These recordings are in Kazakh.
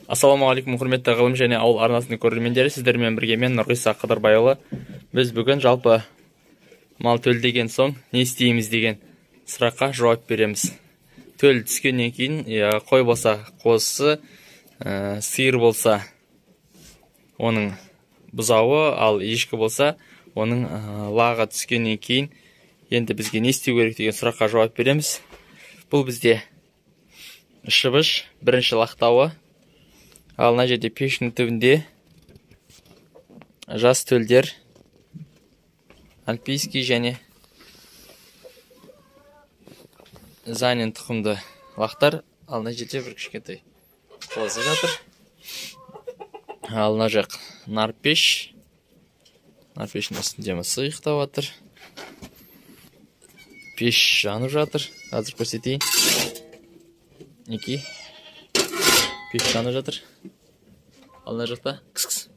Ассалаумағалейкум, құрметті ғылым және ауыл арнасының көрермендері, сіздермен бірге мен Нұрғиса Қыдырбайұлы. Біз бүгін жалпы мал төлдеген соң не істейміз деген сұраққа жауап береміз. Төл түскеннен кейін, қой болса қозысы, сиыр болса оның бұзауы, ал ешкі болса оның лаға түскеннен кейін енді бізге не істеу керек деген сұраққа жауап береміз. Бұл бізде шыбыш бірінші лақтауы. Ал мына жерде пештің түбінде жас төлдер, альпийский және занин тұқымды лақтар. Ал мына жерде бір кішкентай қозы жатыр. Ал мына жақ нарпеш. Нарпештің үстінде мысық ұйықтап жатыр. Пеш жанып жатыр. Қазір көрсетейін. Неки пеш жанып жатыр. Ал мына жақта кіс-кіс.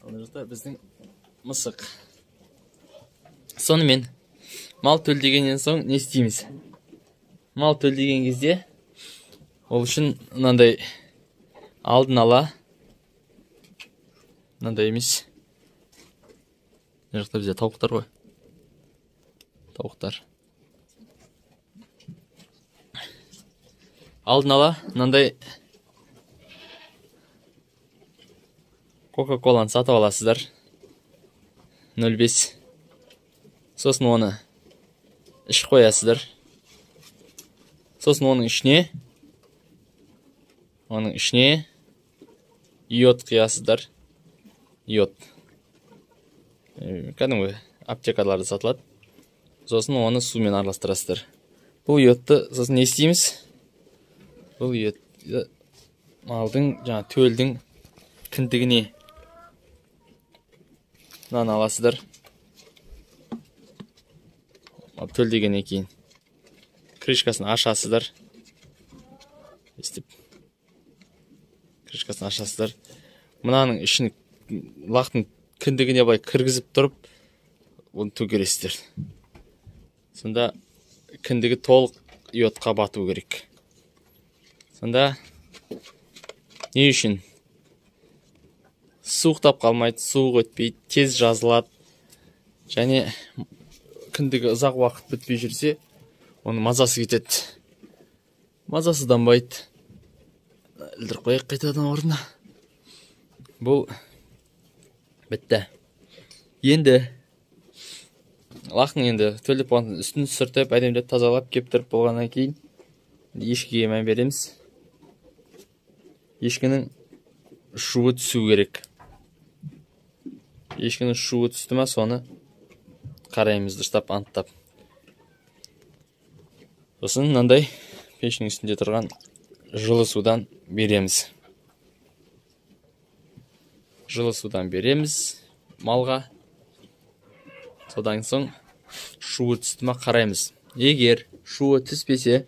Ал мына жақта біздің мысық. Сонымен мал төлдегеннен соң не істейміз? Мал төлдеген кезде ол үшін мынандай алдын ала, мынандай емес. Мына жақта бізде тауықтар ғой. Тауықтар. Алдын ала мынандай Кока-коланы сатып аласыздар. 0,5. Сосын оны ішіп қоясыздар. Сосын оның ішіне йод құясыздар. Йод. Кәдімгі аптекаларда сатылады. Сосын оны сумен араластырасыздар. Бұл йодты сосын не істейміз? Бұл йодты малдың, төлдің кіндігіне мынаны аласыздар. Төлдегеннен кейін крышкасын ашасыздар. Крышкасын ашасыздар. Мынаның ішін лақтың кіндігіне бай кіргізіп тұрып, оны төгересіздер. Сонда кіндігі толық йодқа бату керек. Сонда не үшін? Суықтап қалмайды, суық өтпейді, тез жазылады. Және кіндігі ұзақ уақыт бітпей жүрсе, оның мазасы кетеді. Мазасы дамбайды. Ілдіріп қояйық қайтадан орнына. Бұл бітті. Енді лақтың енді төлдеп болғаннан үстін сүртіп, әдемілеп тазалап кептіріп болғаннан кейін ешкіге мән береміз. Ешкінің шуы түсу керек. Ешкінің шуы түсті ма, соны қараймыз, дұрыстап анықтап. Сосын мынандай пештің үстінде тұрған жылы судан береміз. Жылы судан береміз малға. Содан соң шуы түсті ма қараймыз. Егер шуы түспесе,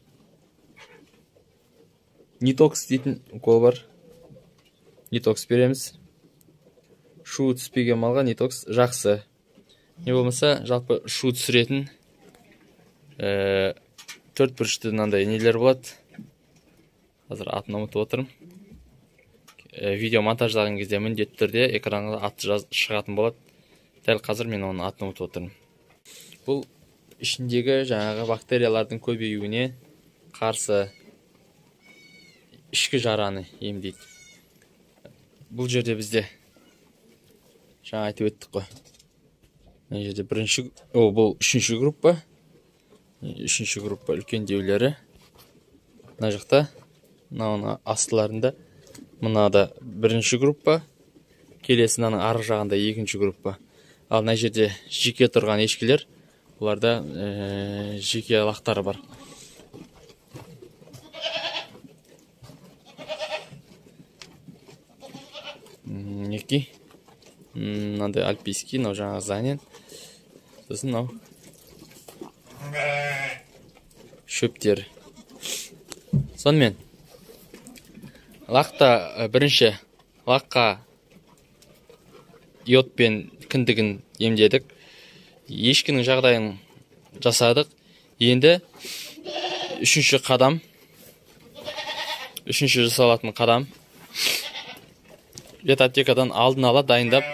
нитокс дейтін укол бар. Нитокс береміз. Шу түспеген малға нитокс жақсы. Не болмаса, жалпы шу түсіретін 4 бұрышты мынандай нелер болады. Қазір атын ұмытып отырмын. Видео монтаждаған кезде міндетті түрде экранға аты шығатын болады. Дәл қазір мен оның атын ұмытып отырмын. Бұл ішіндегі жаңағы бактериялардың көбеюіне қарсы ішкі жараны емдейді. Бұл жерде бізде жаңа айтып өттік қой. Мына жерде бұл үшінші группа. Үшінші группа үлкен деулері. Мына жақта, мына астыларында мынада бірінші группа. Келесі мынаның арғы жағында екінші группа. Ал мына жерде жеке тұрған ешкілер, оларда жеке лақтары бар. Неки? Мынандай альпийский, мынау жаңағы занин. Сосын мынау шөптер. Сонымен лақта бірінші лаққа йодпен кіндігін емдедік. Ешкінің жағдайын жасадық. Енді үшінші қадам Үшінші жасалатын қадам. Ветотекадан алдын ала дайындап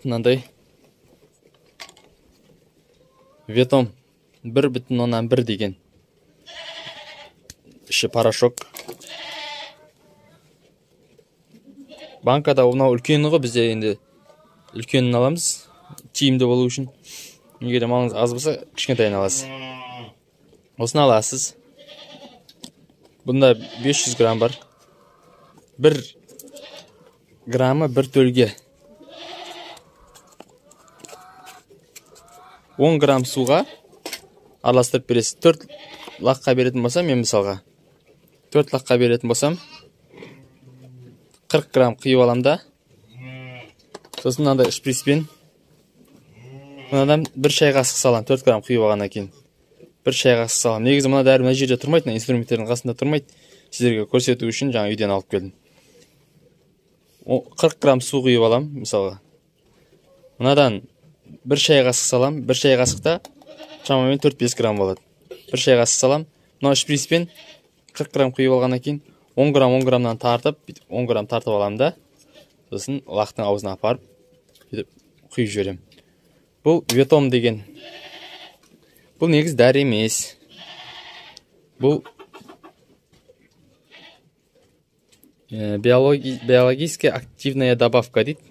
мынандай ветом 1,1 деген іші порошок. Банкада мынау үлкені ғой, бізде енді үлкенін аламыз, тиімді болу үшін. Егер малыңыз аз болса, кішкентайын аласыз. Осыны аласыз. Бұнда 500 грамм бар. 1 граммы 1 төлге. 10 грамм суға араластырып бересіз. 4 лаққа беретін болсам, мен мысалға 4 лаққа беретін болсам, 40 грамм құйып алам да. Сосын мынандай шприцпен мынадан 1 шай қасық салам, 4 грамм құйып алғаннан кейін. 1 шай қасық салам. Негізі мына дәрі мына жерде тұрмайды, инструменттердің қасында тұрмайды. Сіздерге көрсету үшін жаңа үйден алып келдім. 40 грамм су құйып алам, мысалға. Мынадан 1 шай қасық салам, 1 шай қасықта шамамен 4-5 грамм болады. 1 шай қасық салам. Мына шприцпен 40 грамм құйып алғаннан кейін 10 граммнан тартып, 10 грамм тартып алам да. Сосын лақтың аузына апарып, құйып жіберем. Бұл ветом деген. Бұл негіз дәрі емес. Бұл биологически активная добавка дейді.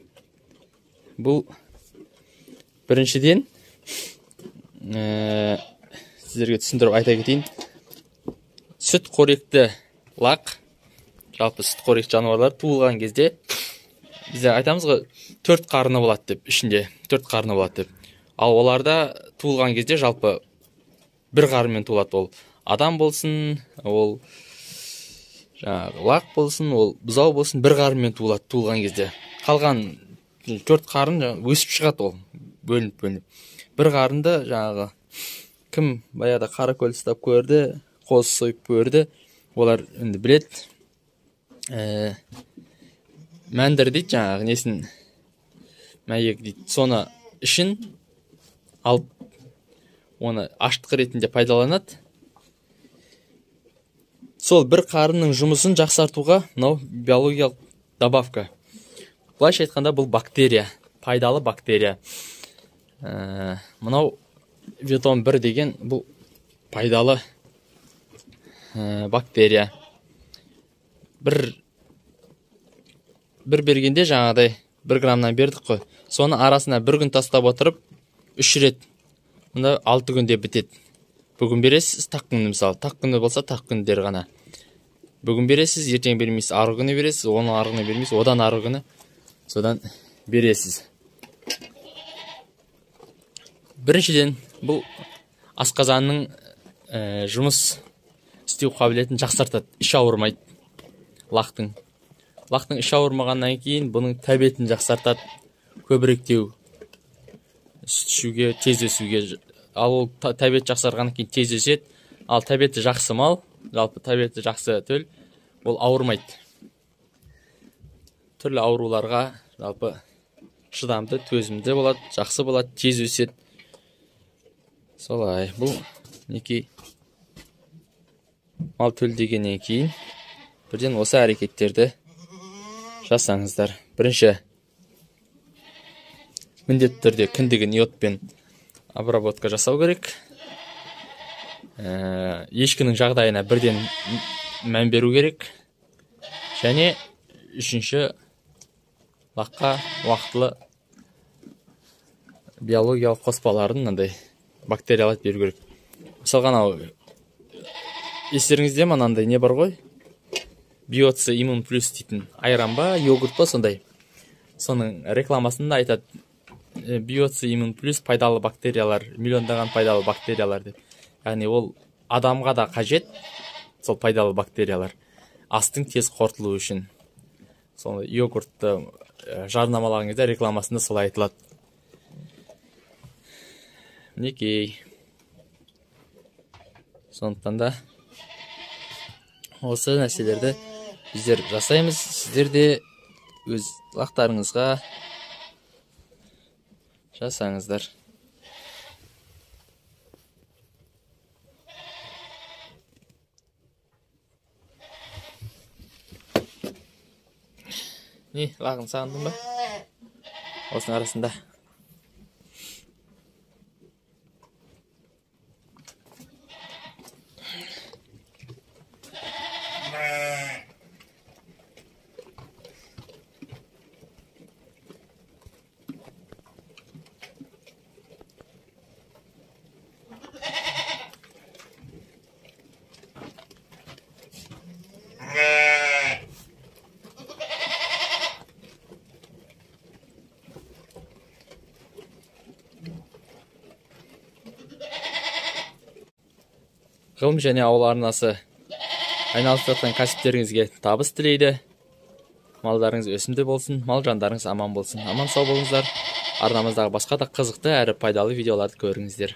Бұл біріншіден сіздерге түсіндіріп айта кетейін. Сүт қоректі лақ, жалпы сүт қоректі жануарлар туылған кезде бізде айтамыз ғой, 4 қарны болады деп, ішінде 4 қарны болады деп. Ал оларда туылған кезде жалпы 1 қарынмен туылады. Ол адам болсын, ол лақ болсын, ол бұзау болсын, 1 қарынмен туылады туылған кезде. Қалған 4 қарын өсіп шығады, ол бөлініп. 1 қарынды жаңағы кім баяғыда қаракөл ұстап көрді, қоз сойып көрді, олар енді білет. Мәндір дейді, жаңағы несін мәйек дейді. Соны ішін алып, оны аштық ретінде пайдаланады. Сол 1 қарынның жұмысын жақсартуға мынау биологиялық добавка. Былайша айтқанда бұл бактерия, пайдалы бактерия. Мынау ветом 1 деген бұл пайдалы бактерия. Бір бергенде жаңағыдай 1 граммнан бердік қой. Соны арасына 1 күн тастап отырып, 3 рет. Мұнда 6 күнде бітеді. Бүгін бересіз, тақ күні мысалы. Тақ күні болса, тақ күндер ғана. Бүгін бересіз, ертең бермейсіз, арғы күні бересіз, оны арғы күні бермейсіз, одан арғы күні содан бересіз. Біріншіден, бұл асқазанның жұмыс істеу қабілетін жақсартады. Іш ауырмайды лақтың. Лақтың іш ауырмағаннан кейін бұның тәбетін жақсартады. Көбіректеу, сүт ішуге, тез өсуге. Ал ол тәбет жақсарғаннан кейін тез өседі. Ал тәбеті жақсы мал, жалпы тәбеті жақсы төл, ол ауырмайды. Түрлі ауруларға жалпы шыдамды, төзімді болады, жақсы болады, тез өседі. Солай, бұл неке мал төл дегеннен кейін бірден осы әрекеттерді жасаңыздар. Бірінші, міндетті түрде кіндігін йодпен обработка жасау керек. Ешкінің жағдайына бірден мән беру керек. Және үшінші, лаққа уақытылы биологиялық қоспаларын мынандай бактерияларды беру керек. Мысалға анау естеріңізде мынандай не бар ғой? Биоци иммун плюс дейтін айран ба, йогурт па сондай. Соның рекламасында айтады, биоци иммун плюс пайдалы бактериялар, миллиондаған пайдалы бактериялар деп. Яғни ол адамға да қажет, сол пайдалы бактериялар. Астың тез қорытылуы үшін. Сондай йогуртты жарнамалаған кезде рекламасында солай айтылады. Мінекей. Сондықтан да осы нәрселерді біздер жасаймыз. Сіздер де өз лақтарыңызға жасаңыздар. Не, лағын сағындың ба? Осының арасында. Ғылым және ауыл арнасы айналысып жатқан кәсіптеріңізге табыс тілейді. Малдарыңыз өсімді болсын, мал жандарыңыз аман болсын. Аман сау болыңыздар. Арнамыздағы басқа да қызықты әрі пайдалы видеоларды көріңіздер.